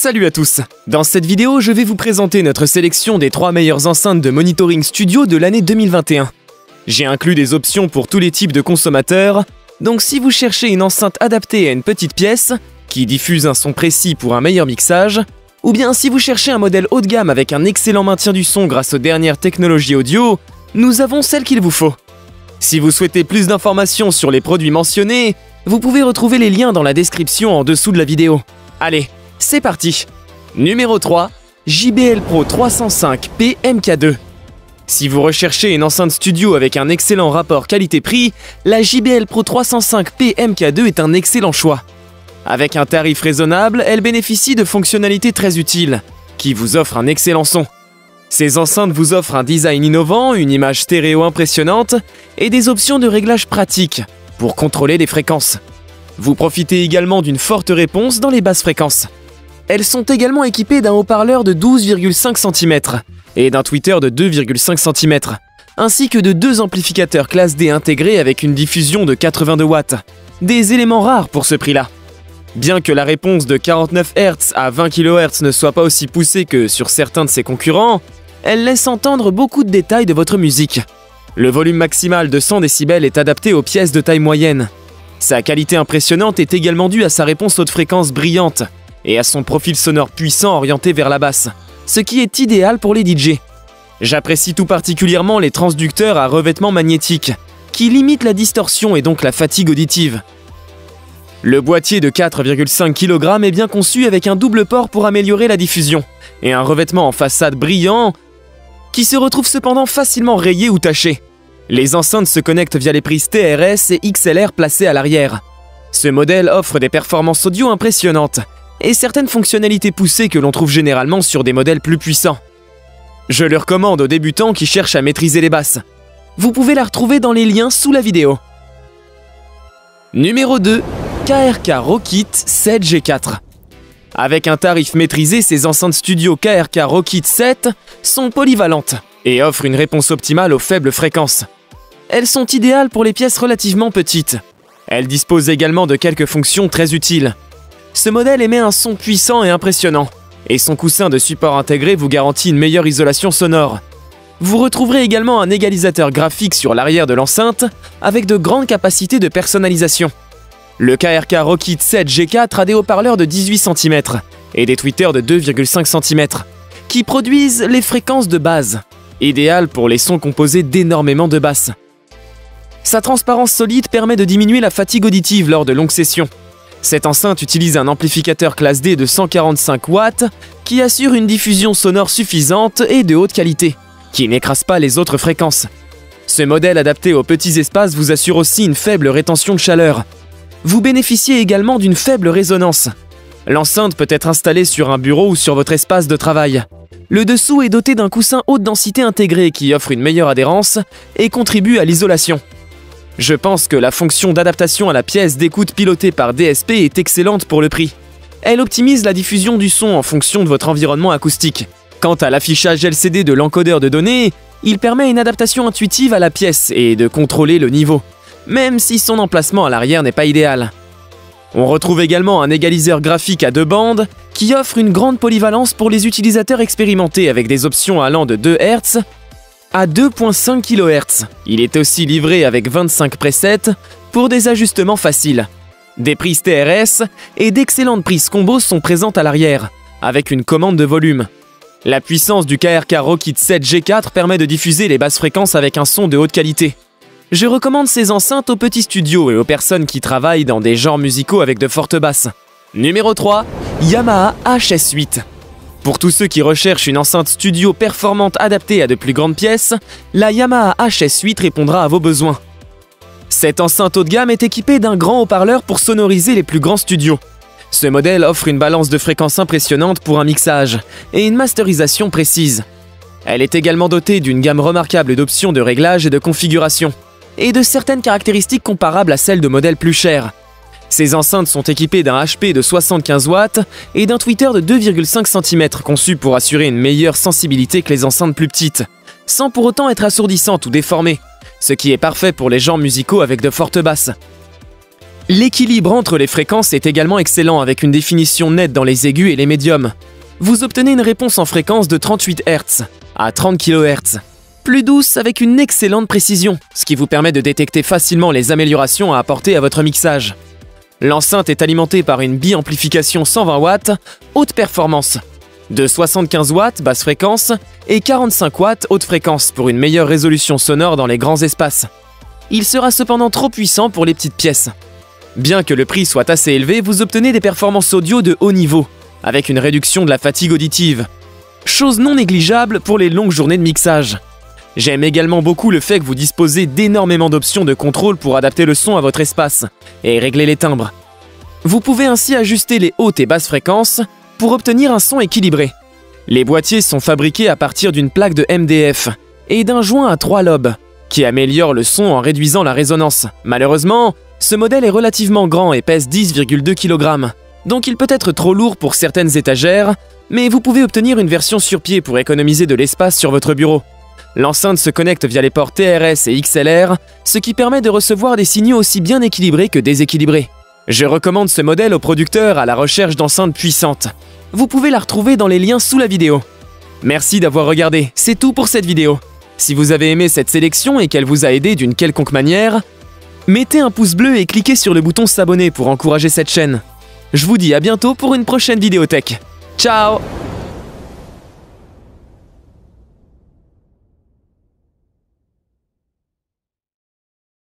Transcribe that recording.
Salut à tous! Dans cette vidéo, je vais vous présenter notre sélection des 3 meilleures enceintes de monitoring studio de l'année 2021. J'ai inclus des options pour tous les types de consommateurs, donc si vous cherchez une enceinte adaptée à une petite pièce, qui diffuse un son précis pour un meilleur mixage, ou bien si vous cherchez un modèle haut de gamme avec un excellent maintien du son grâce aux dernières technologies audio, nous avons celle qu'il vous faut. Si vous souhaitez plus d'informations sur les produits mentionnés, vous pouvez retrouver les liens dans la description en dessous de la vidéo. Allez, c'est parti! Numéro 3, JBL Pro 305P MK2. Si vous recherchez une enceinte studio avec un excellent rapport qualité-prix, la JBL Pro 305P MK2 est un excellent choix. Avec un tarif raisonnable, elle bénéficie de fonctionnalités très utiles, qui vous offrent un excellent son. Ces enceintes vous offrent un design innovant, une image stéréo impressionnante et des options de réglage pratiques pour contrôler les fréquences. Vous profitez également d'une forte réponse dans les basses fréquences. Elles sont également équipées d'un haut-parleur de 12,5 cm et d'un tweeter de 2,5 cm, ainsi que de 2 amplificateurs classe D intégrés avec une diffusion de 82 watts. Des éléments rares pour ce prix-là. Bien que la réponse de 49 Hz à 20 kHz ne soit pas aussi poussée que sur certains de ses concurrents, elle laisse entendre beaucoup de détails de votre musique. Le volume maximal de 100 décibels est adapté aux pièces de taille moyenne. Sa qualité impressionnante est également due à sa réponse haute fréquence brillante et à son profil sonore puissant orienté vers la basse, ce qui est idéal pour les DJ. J'apprécie tout particulièrement les transducteurs à revêtement magnétique, qui limitent la distorsion et donc la fatigue auditive. Le boîtier de 4,5 kg est bien conçu avec un double port pour améliorer la diffusion, et un revêtement en façade brillant qui se retrouve cependant facilement rayé ou taché. Les enceintes se connectent via les prises TRS et XLR placées à l'arrière. Ce modèle offre des performances audio impressionnantes et certaines fonctionnalités poussées que l'on trouve généralement sur des modèles plus puissants. Je le recommande aux débutants qui cherchent à maîtriser les basses. Vous pouvez la retrouver dans les liens sous la vidéo. Numéro 2, KRK Rokit 7G4. Avec un tarif maîtrisé, ces enceintes studio KRK Rokit 7 sont polyvalentes et offrent une réponse optimale aux faibles fréquences. Elles sont idéales pour les pièces relativement petites. Elles disposent également de quelques fonctions très utiles. Ce modèle émet un son puissant et impressionnant, et son coussin de support intégré vous garantit une meilleure isolation sonore. Vous retrouverez également un égalisateur graphique sur l'arrière de l'enceinte, avec de grandes capacités de personnalisation. Le KRK Rokit 7G4 a des haut-parleurs de 18 cm et des tweeters de 2,5 cm, qui produisent les fréquences de base, idéales pour les sons composés d'énormément de basses. Sa transparence solide permet de diminuer la fatigue auditive lors de longues sessions. Cette enceinte utilise un amplificateur classe D de 145 watts qui assure une diffusion sonore suffisante et de haute qualité, qui n'écrase pas les autres fréquences. Ce modèle adapté aux petits espaces vous assure aussi une faible rétention de chaleur. Vous bénéficiez également d'une faible résonance. L'enceinte peut être installée sur un bureau ou sur votre espace de travail. Le dessous est doté d'un coussin haute densité intégré qui offre une meilleure adhérence et contribue à l'isolation. Je pense que la fonction d'adaptation à la pièce d'écoute pilotée par DSP est excellente pour le prix. Elle optimise la diffusion du son en fonction de votre environnement acoustique. Quant à l'affichage LCD de l'encodeur de données, il permet une adaptation intuitive à la pièce et de contrôler le niveau, même si son emplacement à l'arrière n'est pas idéal. On retrouve également un égaliseur graphique à 2 bandes qui offre une grande polyvalence pour les utilisateurs expérimentés avec des options allant de 2 Hz à 2.5 kHz. Il est aussi livré avec 25 presets pour des ajustements faciles. Des prises TRS et d'excellentes prises combo sont présentes à l'arrière, avec une commande de volume. La puissance du KRK Rokit 7G4 permet de diffuser les basses fréquences avec un son de haute qualité. Je recommande ces enceintes aux petits studios et aux personnes qui travaillent dans des genres musicaux avec de fortes basses. Numéro 3, Yamaha HS8. Pour tous ceux qui recherchent une enceinte studio performante adaptée à de plus grandes pièces, la Yamaha HS8 répondra à vos besoins. Cette enceinte haut de gamme est équipée d'un grand haut-parleur pour sonoriser les plus grands studios. Ce modèle offre une balance de fréquences impressionnante pour un mixage et une masterisation précise. Elle est également dotée d'une gamme remarquable d'options de réglage et de configuration, et de certaines caractéristiques comparables à celles de modèles plus chers. Ces enceintes sont équipées d'un HP de 75 watts et d'un tweeter de 2,5 cm conçu pour assurer une meilleure sensibilité que les enceintes plus petites, sans pour autant être assourdissantes ou déformées, ce qui est parfait pour les genres musicaux avec de fortes basses. L'équilibre entre les fréquences est également excellent avec une définition nette dans les aigus et les médiums. Vous obtenez une réponse en fréquence de 38 Hz à 30 kHz, plus douce avec une excellente précision, ce qui vous permet de détecter facilement les améliorations à apporter à votre mixage. L'enceinte est alimentée par une bi-amplification 120 watts, haute performance, de 75 watts basse fréquence et 45 watts haute fréquence pour une meilleure résolution sonore dans les grands espaces. Il sera cependant trop puissant pour les petites pièces. Bien que le prix soit assez élevé, vous obtenez des performances audio de haut niveau, avec une réduction de la fatigue auditive. Chose non négligeable pour les longues journées de mixage. J'aime également beaucoup le fait que vous disposez d'énormément d'options de contrôle pour adapter le son à votre espace et régler les timbres. Vous pouvez ainsi ajuster les hautes et basses fréquences pour obtenir un son équilibré. Les boîtiers sont fabriqués à partir d'une plaque de MDF et d'un joint à 3 lobes, qui améliore le son en réduisant la résonance. Malheureusement, ce modèle est relativement grand et pèse 10,2 kg, donc il peut être trop lourd pour certaines étagères, mais vous pouvez obtenir une version sur pied pour économiser de l'espace sur votre bureau. L'enceinte se connecte via les ports TRS et XLR, ce qui permet de recevoir des signaux aussi bien équilibrés que déséquilibrés. Je recommande ce modèle aux producteurs à la recherche d'enceintes puissantes. Vous pouvez la retrouver dans les liens sous la vidéo. Merci d'avoir regardé, c'est tout pour cette vidéo. Si vous avez aimé cette sélection et qu'elle vous a aidé d'une quelconque manière, mettez un pouce bleu et cliquez sur le bouton s'abonner pour encourager cette chaîne. Je vous dis à bientôt pour une prochaine vidéo tech. Ciao!